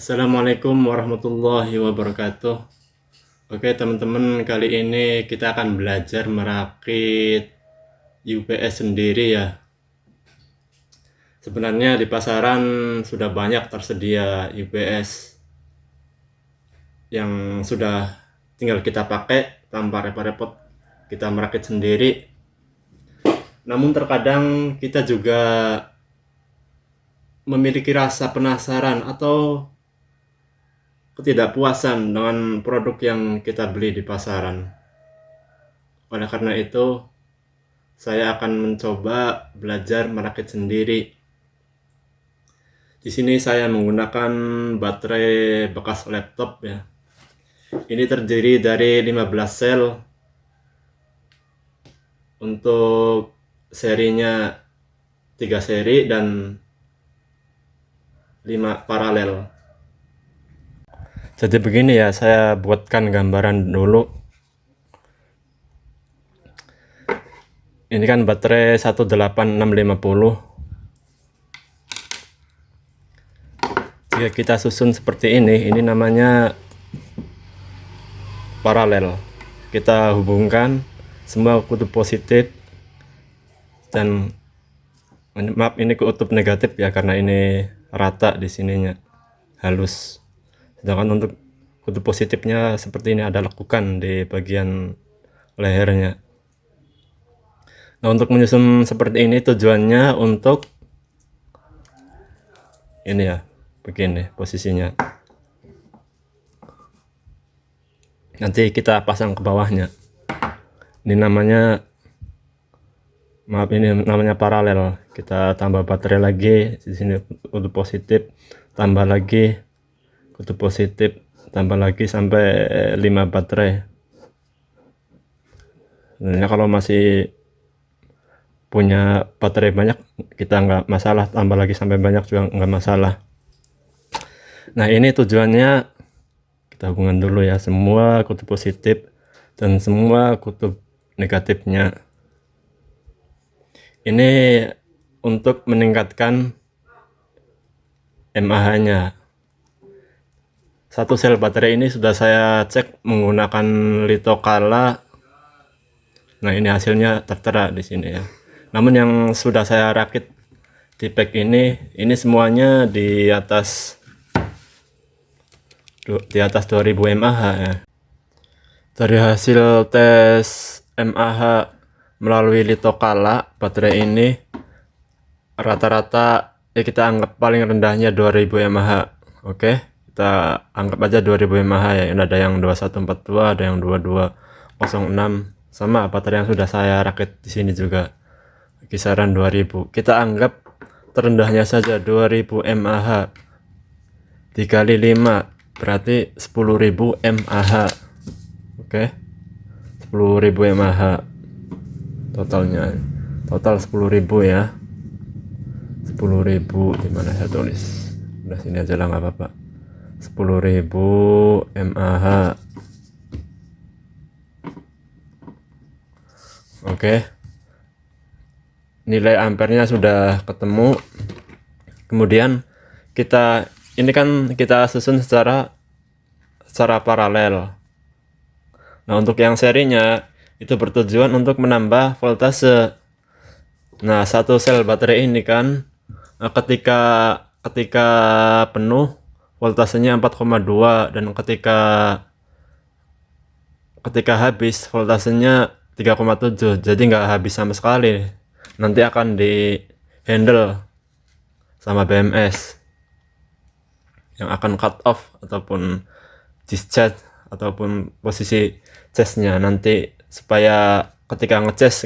Assalamualaikum warahmatullahi wabarakatuh. Oke teman-teman, kali ini kita akan belajar merakit UPS sendiri ya. Sebenarnya di pasaran sudah banyak tersedia UPS yang sudah tinggal kita pakai tanpa repot-repot kita merakit sendiri. Namun terkadang kita juga memiliki rasa penasaran atau ketidakpuasan dengan produk yang kita beli di pasaran. Oleh karena itu, saya akan mencoba belajar merakit sendiri. Di sini saya menggunakan baterai bekas laptop ya. Ini terdiri dari 15 sel. Untuk serinya 3 seri dan 5 paralel. Jadi begini ya, saya buatkan gambaran dulu. Ini kan baterai 18650. Jika kita susun seperti ini namanya paralel. Kita hubungkan semua kutub positif dan maaf, ini kutub negatif ya, karena ini rata di sininya, halus. Sedangkan untuk kutub positifnya seperti ini, ada lekukan di bagian lehernya. Nah, untuk menyusun seperti ini tujuannya untuk ini ya, begini posisinya. Nanti kita pasang ke bawahnya. Ini namanya, maaf, ini namanya paralel. Kita tambah baterai lagi di sini, kutub positif, tambah lagi kutub positif, tambah lagi sampai 5 baterai. Sebenarnya kalau masih punya baterai banyak, kita nggak masalah, tambah lagi sampai banyak juga nggak masalah. Nah, ini tujuannya kita hubungan dulu ya, semua kutub positif dan semua kutub negatifnya. Ini untuk meningkatkan mAh-nya. Satu sel baterai ini sudah saya cek menggunakan litokala. Nah, ini hasilnya tertera di sini ya. Namun yang sudah saya rakit di pack ini semuanya di atas 2000 mAh ya. Dari hasil tes mAh melalui litokala baterai ini rata-rata ya, kita anggap paling rendahnya 2000 mAh. Oke, kita anggap aja 2000 mAh ya. Ini ada yang 2142, ada yang 2206. Sama baterai yang sudah saya rakit di sini juga kisaran 2000. Kita anggap terendahnya saja 2000 mAh. Dikali 5 berarti 10.000 mAh. Oke, 10.000 mAh totalnya. Total 10.000 ya. 10.000 dimana saya tulis? Udah sini aja lah, nggak apa-apa. 10.000 mAh. Oke, nilai ampernya sudah ketemu. Kemudian ini kan kita susun secara paralel. Nah, untuk yang serinya itu bertujuan untuk menambah voltase. Nah, satu sel baterai ini kan ketika penuh voltasenya 4,2 dan ketika habis voltasenya 3,7. Jadi nggak habis sama sekali. Nanti akan di handle sama BMS yang akan cut off ataupun discharge ataupun posisi charge-nya nanti, supaya ketika ngecas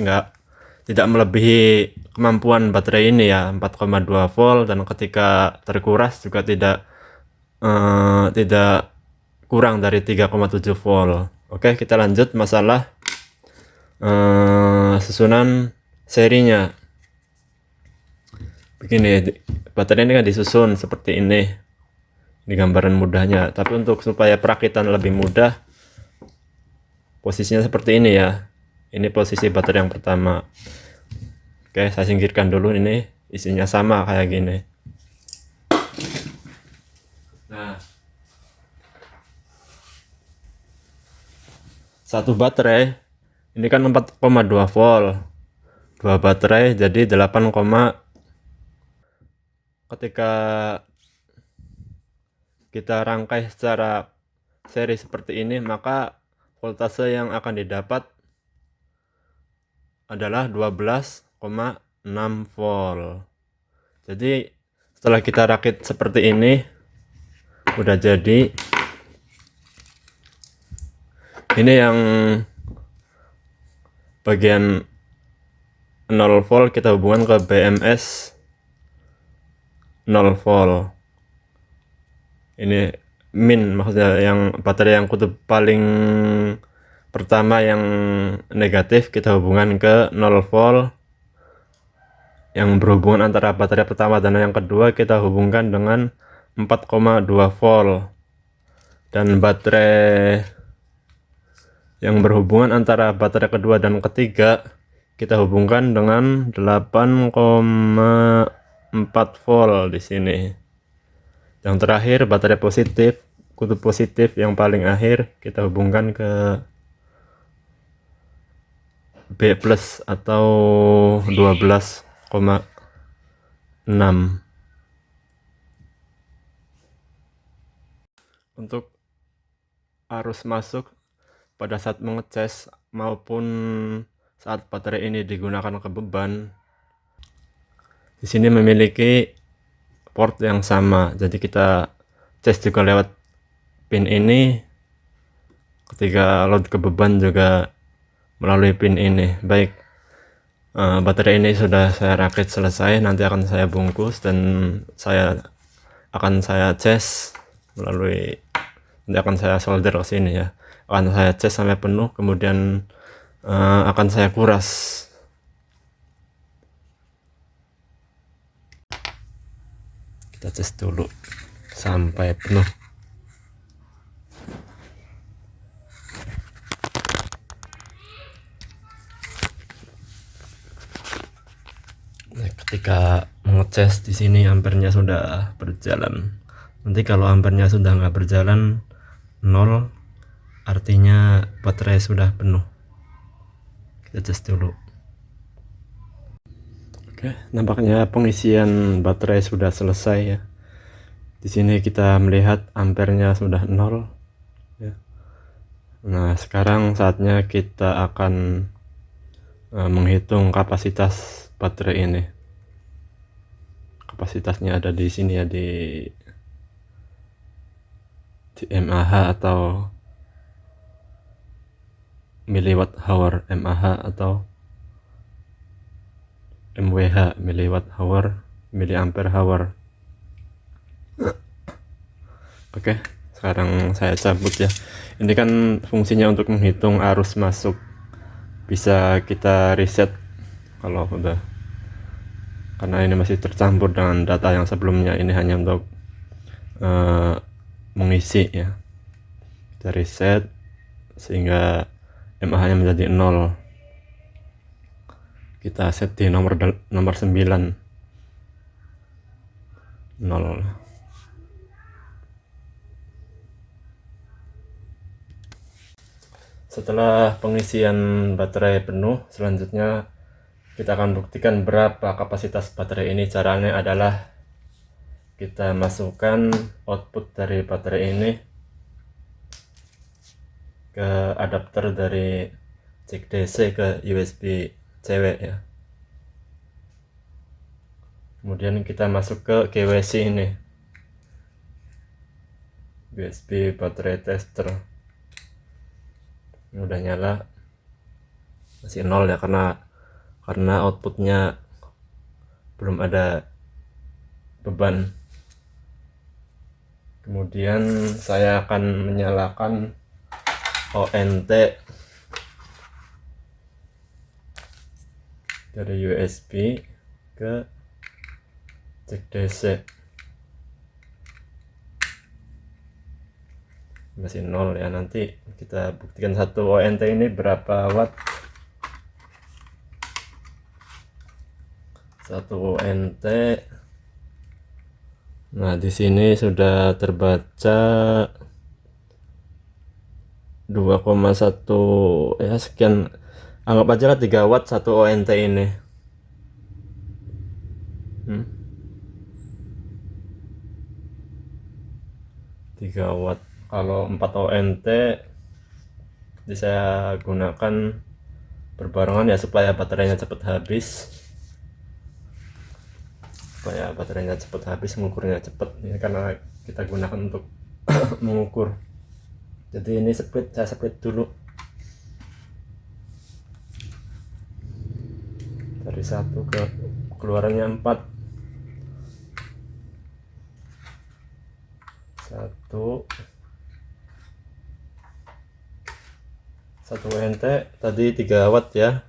tidak melebihi kemampuan baterai ini ya, 4,2 volt, dan ketika terkuras juga tidak kurang dari 3,7 volt. Oke, kita lanjut masalah susunan serinya. Begini, baterai ini kan disusun seperti ini, di gambaran mudahnya. Tapi untuk supaya perakitan lebih mudah, posisinya seperti ini ya. Ini posisi baterai yang pertama. Oke, saya singkirkan dulu, ini isinya sama kayak gini. Nah, satu baterai ini kan 4,2 volt, 2 baterai jadi 8, ketika kita rangkai secara seri seperti ini, maka voltase yang akan didapat adalah 12,6 volt. Jadi setelah kita rakit seperti ini udah jadi. Ini yang bagian 0 volt kita hubungkan ke BMS 0 volt. Ini min, maksudnya yang baterai yang kutub paling pertama yang negatif kita hubungkan ke 0 volt. Yang berhubungan antara baterai pertama dan yang kedua kita hubungkan dengan 4,2 volt. Dan baterai yang berhubungan antara baterai kedua dan ketiga kita hubungkan dengan 8,4 volt di sini. Yang terakhir baterai positif, kutub positif yang paling akhir kita hubungkan ke B+ atau 12,6. Untuk arus masuk pada saat mengecas maupun saat baterai ini digunakan ke beban, di sini memiliki port yang sama, jadi kita cas juga lewat pin ini. Ketika load ke beban juga melalui pin ini. Baik, baterai ini sudah saya rakit selesai, nanti akan saya bungkus dan akan saya cas melalui, nanti akan saya solder ke sini ya. Akan saya cas sampai penuh, kemudian akan saya kuras. Kita cas dulu sampai penuh. Nah, ketika mengecas di sini ampernya sudah berjalan. Nanti kalau ampernya sudah nggak berjalan 0, artinya baterai sudah penuh. Kita cas dulu. Oke, nampaknya pengisian baterai sudah selesai ya. Di sini kita melihat ampernya sudah 0 ya. Nah, sekarang saatnya kita akan menghitung kapasitas baterai ini. Kapasitasnya ada di sini ya, di mAh atau miliwatt hour, mAh atau mWh, miliwatt hour, miliampere hour. Oke, sekarang saya cabut ya. Ini kan fungsinya untuk menghitung arus masuk. Bisa kita reset kalau udah, karena ini masih tercampur dengan data yang sebelumnya. Ini hanya untuk mengisi ya. Kita reset sehingga mAh nya menjadi 0. Kita set di nomor 9 0. Setelah pengisian baterai penuh, selanjutnya kita akan buktikan berapa kapasitas baterai ini. Caranya adalah kita masukkan output dari baterai ini ke adapter dari jack DC ke USB CW ya. Kemudian kita masuk ke GWC ini, USB baterai tester. Ini udah nyala, masih 0 ya, karena outputnya belum ada beban. Kemudian saya akan menyalakan ONT dari USB ke jack DC. Masih 0 ya. Nanti kita buktikan satu ONT ini berapa watt. Satu ONT. Nah, di sini sudah terbaca 2,1 ya sekian, anggap aja lah 3 watt 1 ONT ini. 3 watt. Kalau 4 ONT jadi saya gunakan berbarengan ya supaya baterainya cepat habis. Mengukurnya cepat. Ini karena kita gunakan untuk mengukur. Jadi ini saya split dulu. Dari 1 ke keluarannya 4. 1 NT tadi 3 watt ya,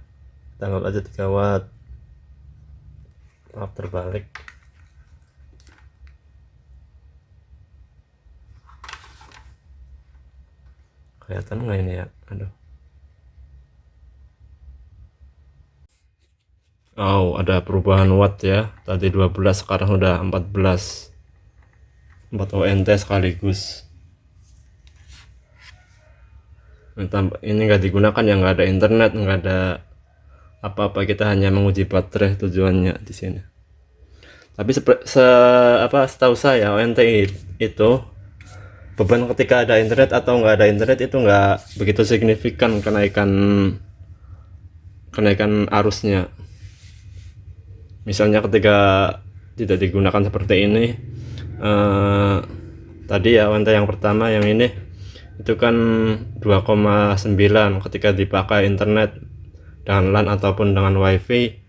kita anggap aja 3 watt. Maaf terbalik. Kelihatan nggak ini ya? Aduh. Oh, ada perubahan watt ya. Tadi 12, sekarang udah 14. 4 ONT sekaligus. Ini nggak digunakan ya, nggak ada internet, nggak ada apa-apa, kita hanya menguji baterai tujuannya di sini. Tapi setahu saya ONT itu beban ketika ada internet atau nggak ada internet itu nggak begitu signifikan kenaikan arusnya. Misalnya ketika tidak digunakan seperti ini, tadi ya ONT yang pertama yang ini itu kan 2,9, ketika dipakai internet dengan LAN ataupun dengan WiFi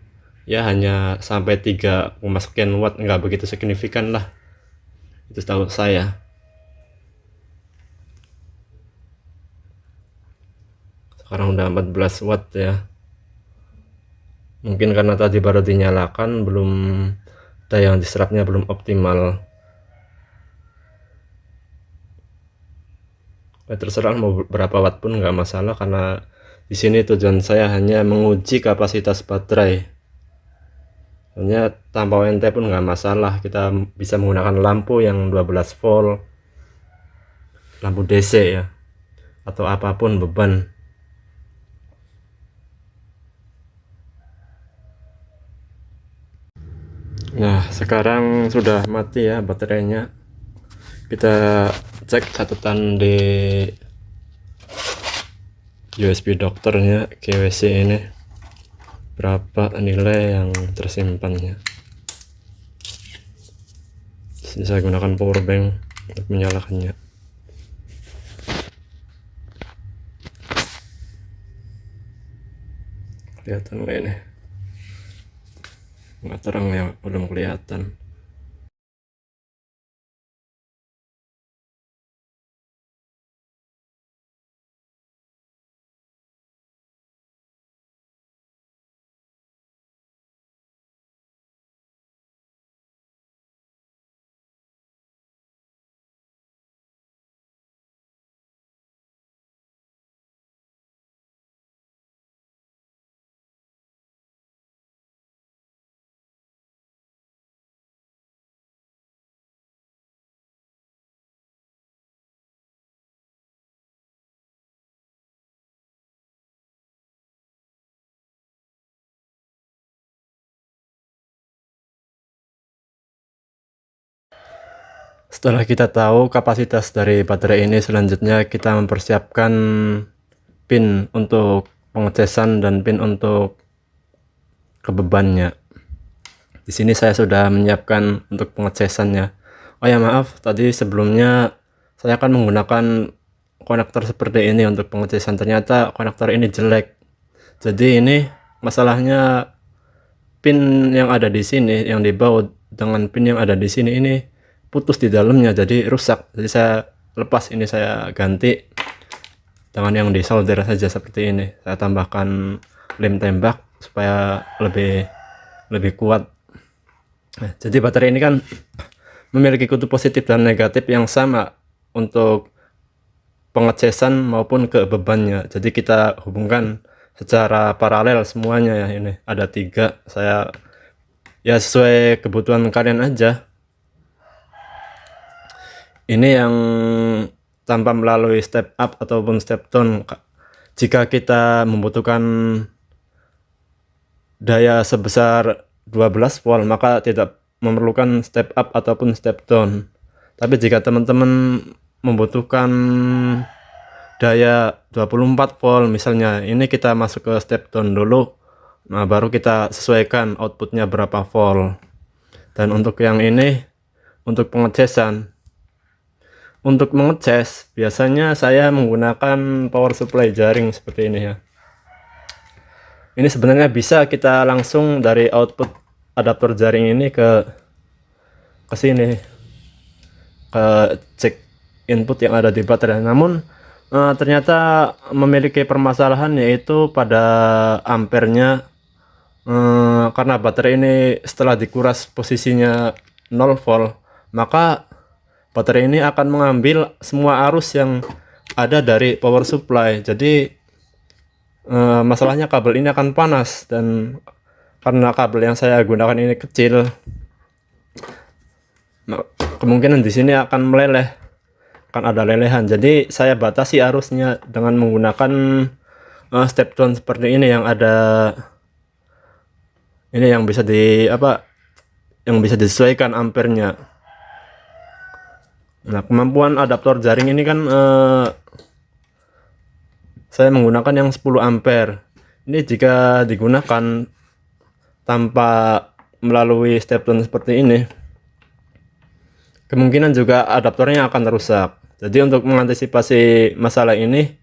ya hanya sampai 3, sekian watt, nggak begitu signifikan lah, itu setahu saya. Sekarang udah 14 watt ya, mungkin karena tadi baru dinyalakan, belum daya yang diserapnya belum optimal. Terserah mau berapa watt pun nggak masalah, karena di sini tujuan saya hanya menguji kapasitas baterai. Hanya tanpa ONT pun nggak masalah, kita bisa menggunakan lampu yang 12 volt, lampu DC ya, atau apapun beban. Nah, sekarang sudah mati ya baterainya. Kita cek catatan di USB dokternya GWC ini, berapa nilai yang tersimpannya. Jadi saya gunakan power bank untuk menyalakannya. Kelihatan nggak ini? Nggak terang ya, belum kelihatan. Setelah kita tahu kapasitas dari baterai ini, selanjutnya kita mempersiapkan pin untuk pengecasan dan pin untuk kebebannya. Di sini saya sudah menyiapkan untuk pengecasannya. Oh ya maaf, tadi sebelumnya saya akan menggunakan konektor seperti ini untuk pengecasan. Ternyata konektor ini jelek. Jadi ini masalahnya, pin yang ada di sini yang dibaut dengan pin yang ada di sini ini putus di dalamnya, jadi rusak. Jadi saya lepas ini, saya ganti dengan yang disolder saja seperti ini. Saya tambahkan lem tembak supaya lebih kuat. Nah, jadi baterai ini kan memiliki kutub positif dan negatif yang sama untuk pengecasan maupun ke bebannya. Jadi kita hubungkan secara paralel semuanya ya. Ini ada 3, saya ya sesuai kebutuhan kalian aja. Ini yang tanpa melalui step up ataupun step down. Jika kita membutuhkan daya sebesar 12 volt, maka tidak memerlukan step up ataupun step down. Tapi jika teman-teman membutuhkan daya 24 volt misalnya, ini kita masuk ke step down dulu. Nah, baru kita sesuaikan outputnya berapa volt. Dan untuk yang ini, untuk pengecasan, untuk mengecas biasanya saya menggunakan power supply jaring seperti ini ya. Ini sebenarnya bisa kita langsung dari output adaptor jaring ini ke sini, ke cek input yang ada di baterai. Namun ternyata memiliki permasalahan, yaitu pada ampernya, karena baterai ini setelah dikuras posisinya 0 volt, maka baterai ini akan mengambil semua arus yang ada dari power supply. Jadi masalahnya kabel ini akan panas, dan karena kabel yang saya gunakan ini kecil, kemungkinan di sini akan meleleh, akan ada lelehan. Jadi saya batasi arusnya dengan menggunakan step down seperti ini, yang ada ini yang bisa yang bisa disesuaikan ampernya. Nah, kemampuan adaptor jaring ini kan saya menggunakan yang 10 ampere. Ini jika digunakan tanpa melalui step down seperti ini, kemungkinan juga adaptornya akan rusak. Jadi untuk mengantisipasi masalah ini,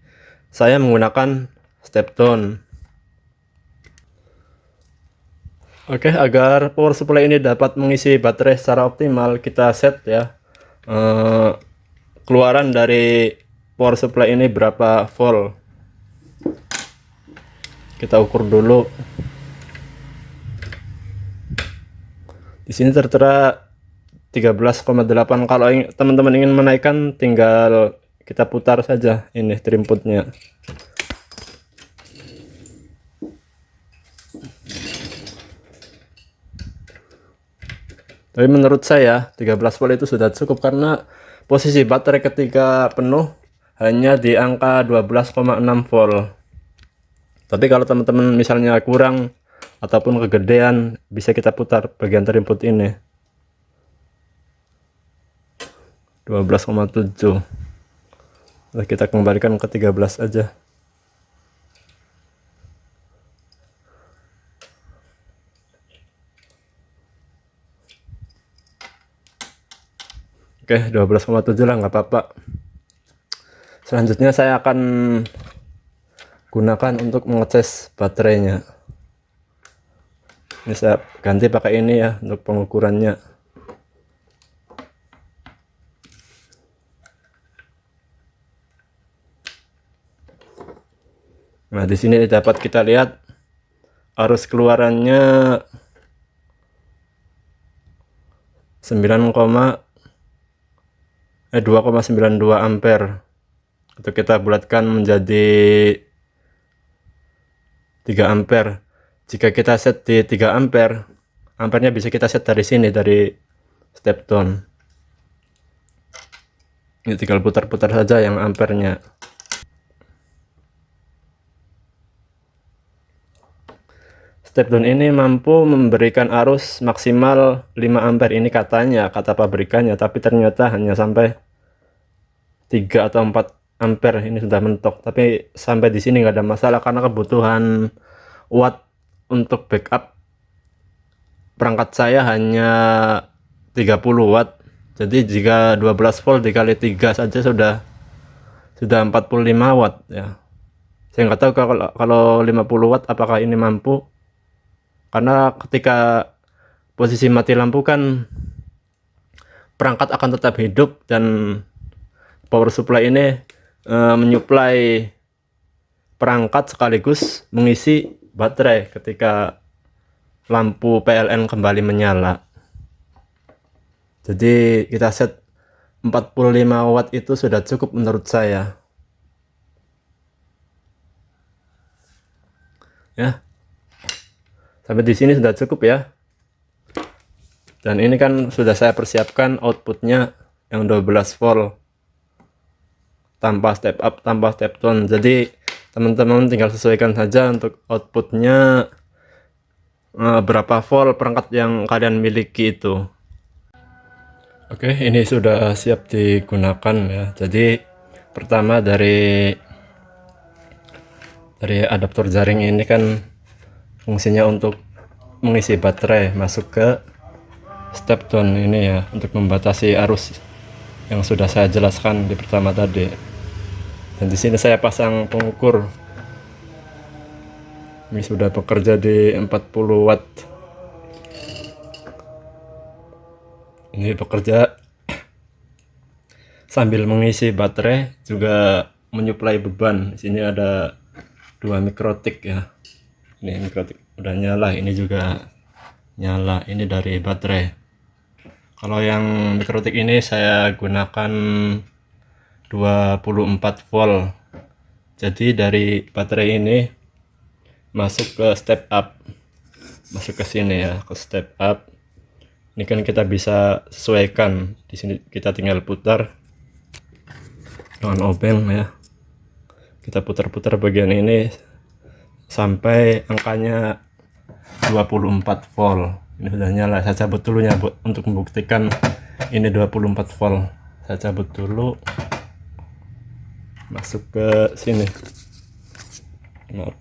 saya menggunakan step down. Oke, agar power supply ini dapat mengisi baterai secara optimal, kita set ya keluaran dari power supply ini berapa volt. Kita ukur dulu. Di sini tertera 13,8. Kalau teman-teman ingin menaikkan, tinggal kita putar saja ini terinputnya. Tapi menurut saya 13 volt itu sudah cukup, karena posisi baterai ketika penuh hanya di angka 12,6 volt. Tapi kalau teman-teman misalnya kurang ataupun kegedean, bisa kita putar bagian terinput ini 12,7. Nah, kita kembalikan ke 13 aja. Oke, 12,7 lah, nggak apa-apa. Selanjutnya saya akan gunakan untuk mengecas baterainya. Ini saya ganti pakai ini ya untuk pengukurannya. Nah, di sini dapat kita lihat arus keluarannya 2,92 ampere. Itu kita bulatkan menjadi 3 ampere. Jika kita set di 3 ampere, ampernya bisa kita set dari sini, dari step down. Ini tinggal putar-putar saja yang ampernya. Step down ini mampu memberikan arus maksimal 5 ampere. Ini katanya, kata pabrikannya, tapi ternyata hanya sampai 3 atau 4 ampere. Ini sudah mentok. Tapi sampai di sini nggak ada masalah, karena kebutuhan watt untuk backup perangkat saya hanya 30 watt. Jadi jika 12 volt dikali 3 saja sudah 45 watt ya. Saya nggak tahu kalau 50 watt apakah ini mampu, karena ketika posisi mati lampu kan perangkat akan tetap hidup, dan power supply ini menyuplai perangkat sekaligus mengisi baterai ketika lampu PLN kembali menyala. Jadi kita set 45 watt itu sudah cukup menurut saya ya. Sampai di sini sudah cukup ya. Dan ini kan sudah saya persiapkan outputnya yang 12 volt. tanpa step up, tanpa step down. Jadi teman-teman tinggal sesuaikan saja untuk outputnya berapa volt perangkat yang kalian miliki itu. Oke, ini sudah siap digunakan ya. Jadi pertama dari adaptor jaring ini kan fungsinya untuk mengisi baterai masuk ke step down ini ya, untuk membatasi arus yang sudah saya jelaskan di pertama tadi. Dan di sini saya pasang pengukur. Ini sudah bekerja di 40 watt. Ini bekerja sambil mengisi baterai, juga menyuplai beban. Di sini ada 2 mikrotik ya. Ini mikrotik udah nyala, ini juga nyala. Ini dari baterai. Kalau yang mikrotik ini saya gunakan 24 volt. Jadi dari baterai ini masuk ke step up, masuk ke sini ya, ke step up. Ini kan kita bisa sesuaikan. Di sini kita tinggal putar dengan obeng ya. Kita putar-putar bagian ini sampai angkanya 24 volt. Ini sudah nyala. Saya cabut dulu ya untuk membuktikan ini 24 volt. Saya cabut dulu, masuk ke sini. Maaf.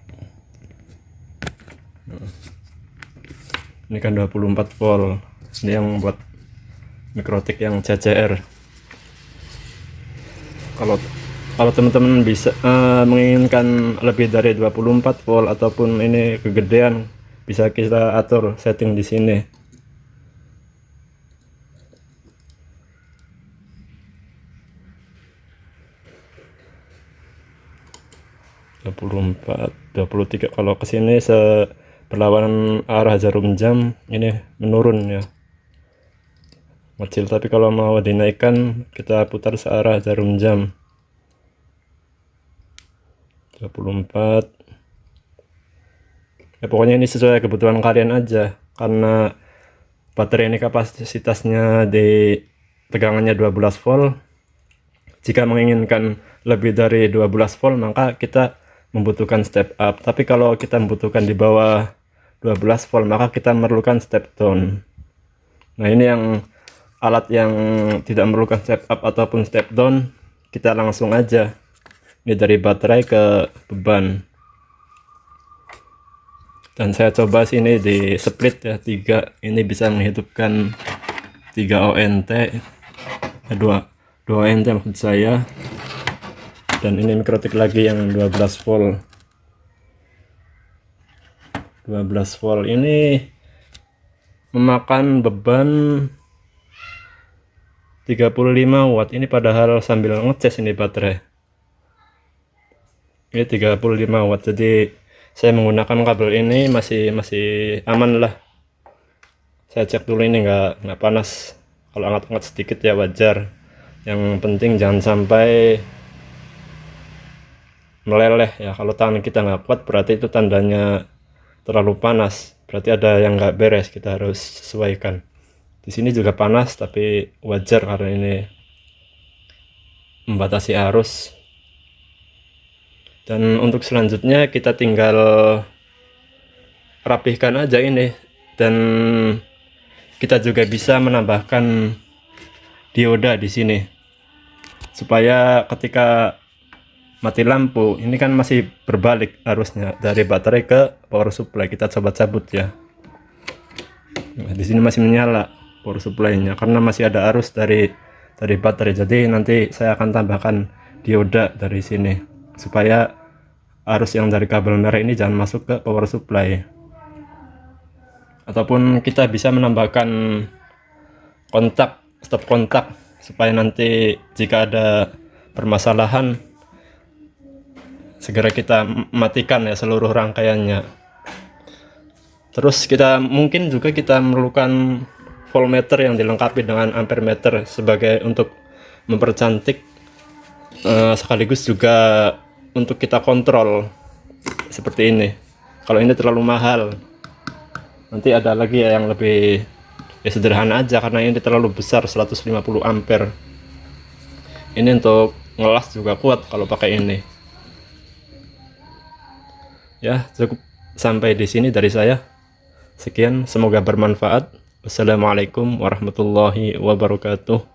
Ini kan 24 volt. Ini yang buat mikrotik yang CCR. Kalau teman-teman bisa menginginkan lebih dari 24 volt ataupun ini kegedean, bisa kita atur setting di sini. (24, 23). Kalau kesini berlawanan arah jarum jam, ini menurun ya, kecil. Tapi kalau mau dinaikkan, kita putar searah jarum jam. 24 ya, pokoknya ini sesuai kebutuhan kalian aja, karena baterai ini kapasitasnya di tegangannya 12 volt. Jika menginginkan lebih dari 12 volt, maka kita membutuhkan step up. Tapi kalau kita membutuhkan di bawah 12 volt, maka kita memerlukan step down. Nah, ini yang alat yang tidak memerlukan step up ataupun step down, kita langsung aja. Ini dari baterai ke beban. Dan saya coba sini di split ya, 3. Ini bisa menghidupkan 3 ONT, 2 ONT maksud saya. Dan ini mikrotik lagi yang 12 volt. 12 volt ini memakan beban 35 watt. Ini padahal sambil ngecas ini baterai. Ini 35 watt. Jadi saya menggunakan kabel ini masih aman lah. Saya cek dulu ini nggak panas. Kalau angkat-angkat sedikit ya wajar. Yang penting jangan sampai meleleh ya. Kalau tangan kita nggak kuat, berarti itu tandanya terlalu panas. Berarti ada yang nggak beres, kita harus sesuaikan. Di sini juga panas, tapi wajar karena ini membatasi arus. Dan untuk selanjutnya kita tinggal rapihkan aja ini, dan kita juga bisa menambahkan dioda di sini supaya ketika mati lampu ini kan masih berbalik arusnya dari baterai ke power supply. Kita coba cabut ya. Nah, di sini masih menyala power supply-nya karena masih ada arus dari baterai. Jadi nanti saya akan tambahkan dioda dari sini supaya arus yang dari kabel merah ini jangan masuk ke power supply. Ataupun kita bisa menambahkan stop kontak supaya nanti jika ada permasalahan segera kita matikan ya seluruh rangkaiannya. Terus mungkin juga kita memerlukan voltmeter yang dilengkapi dengan ampere meter sebagai untuk mempercantik, sekaligus juga untuk kita kontrol seperti ini. Kalau ini terlalu mahal, nanti ada lagi ya yang lebih sederhana aja, karena ini terlalu besar 150 ampere. Ini untuk ngelas juga kuat kalau pakai ini. Ya, cukup sampai di sini dari saya. Sekian, semoga bermanfaat. Wassalamualaikum warahmatullahi wabarakatuh.